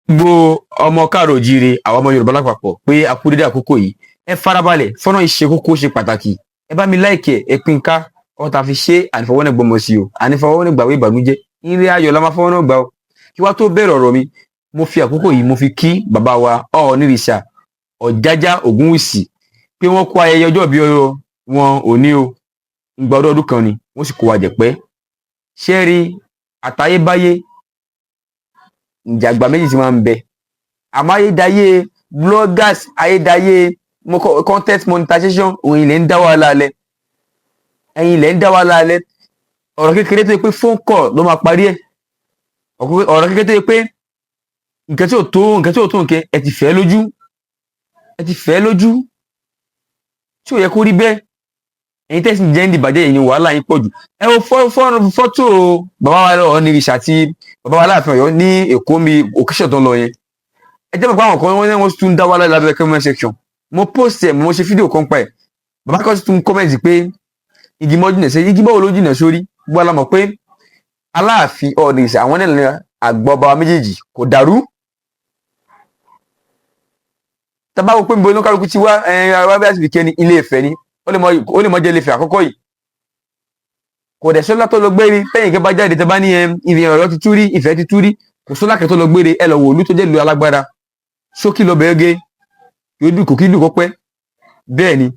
Gbogbo ọmọ káàrọ̀ oòjíire àwọn ọmọ Yorùbá lápapọ̀ pé a kú dédé àkókò yìí ẹ farabalẹ̀ fọ́nrán yìí ṣe kókó ṣe pàtàkì ẹ bá mi láìkẹ ẹ pín ká ọ̀hún tá a fi ṣe ànífọwọ́nà gbọmọ sí o ànífọwọ́nà gbàwé ìbànújẹ́ ire ayọ̀ la máa fọwọ́nà gbà o kí wá tó bẹ̀rẹ̀ ọ̀rọ̀ mi mo fi àkókò yìí mo fi kí bàbá wa Ọọ̀nìrìṣà Ọ̀jájá Ògúnwùsì pé wọ́n kó ayẹyẹ ọjọ́ ìbí wọn òní o ìgbà ọdún kan ni wọ́n sì kó wa jẹ̀pẹ́ ṣẹ́ẹ̀rí àtayébáyé ìjàgbá méjì tí máa ń bẹ àmọ́ ayédáyé bloggers ayédáyé content monetization òun ilẹ̀ ń dá wa lálẹ́ ẹ̀yin ilẹ̀ ń dá wa lálẹ́ ọ̀rọ̀ kékeré tó yẹ pé phone call ló máa parí ẹ̀ ọ̀rọ̀ kékeré tó yẹ pé nǹkan tí ò tó nǹkan ẹ ti fẹ́ lójú tí ò yẹ kó rí bẹ́ẹ̀ ẹ̀yin tẹ́sí jẹ́ ń dìbàjẹ́ ẹ̀yin wàhálà yín pọ̀ jù ẹ wo fọ́tò bàbá wa Ọọ̀nìrìṣà àti bàbá wa Aláàfin Ọ̀yọ́ ní Èkó mi occasion tó ń lọ yẹn ẹ jẹ́ pé àwọn kan wọ́n tún dá wàhálà lábẹ́ comment section mo post ẹ̀ mo ṣe fídíò kan pa ẹ̀ bàbá kan tún comment pé igi mọ́ jìnà sí igi báwo ló jìnà sórí gbọ́ la mọ̀ pé Aláàfin Ọọ̀nìrìṣà àwọn náà àgbà ọba méjèèjì kò dàrú tàbá wo pé nbọ inú kálukú ti wá wá bí a ti fi kẹ́ni Ilé Ifẹ̀ ni ó lè mọ jẹ́ Ilé Ifẹ̀ àkọ́kọ́ yìí kò dẹ̀ sọ́lá tó lọ gbére tẹ́yìn kẹ́ bá jáde tẹ́ bá ní ìfihàn Ọ̀yọ́ ti tú rí Ifẹ̀ ti tú rí kò sọ́lá kẹ́ tó lọ gbére ẹ lọ wò olú tó jẹ́ ìlú alágbára ṣókí lọ bẹ̀ẹ́ gé yóò dùn kò kí dùn kó pẹ́ bẹ́ẹ̀ ni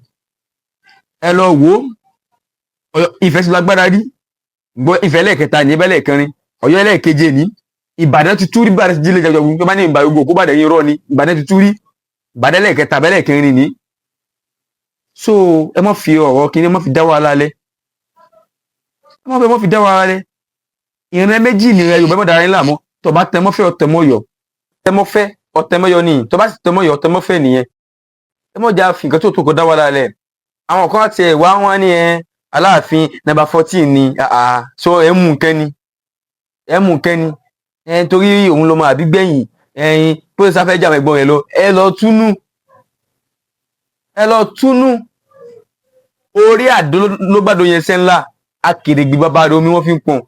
ẹ lọ wò Ifẹ̀ ti lágbára rí gbọ́ Ifẹ̀ lẹ́ẹ̀kẹta ní ẹbẹ̀ lẹ́ẹ̀kẹrin Ọ̀yọ́ lẹ́ẹ̀keje ní Ìbàdàn ti tú rí Ìbàdàn ti jílẹ̀ jọjọ tó bá ní ìgbàgbọ́ kó bàdàn yín rọ́ ni Ìbàdàn ti tú rí Ìbàdàn lẹ́ẹ̀kẹta abẹ́ lẹ́ẹ̀kẹrin ní so ẹ má fi ọ̀rọ̀ kí ni ẹ má fi dá wàhálà lẹ̀ ẹ má fi dá wàhálà lẹ̀ ìrìn méjì ni Yorùbá mọ̀ dára yín láàmú tó bá tẹmọ́fẹ́ ọ̀tẹmọ́yọ̀ tẹmọ́fẹ́ ọ̀tẹmọ́yọ̀ nìyí tó bá sì tẹmọ́yọ̀ ọ̀tẹmọ́fẹ́ nìyẹn ẹ mọ̀ já fi nǹkan tó kó dá wàhálà lẹ̀ àwọn kan ti ẹ̀ wá wọn ní Aláàfin number 14 ni so ẹ mú nǹkan ni torí òun ló máa bí gbẹ̀yìn pé sáfẹ́ jà ẹ̀gbọ́n rẹ̀ lọ ẹ lọ túnú orí àdó ló bá doyin ẹsẹ̀ ńlá akèrègbè bàbá rẹ̀ omi wọ́n fi ń pọ̀n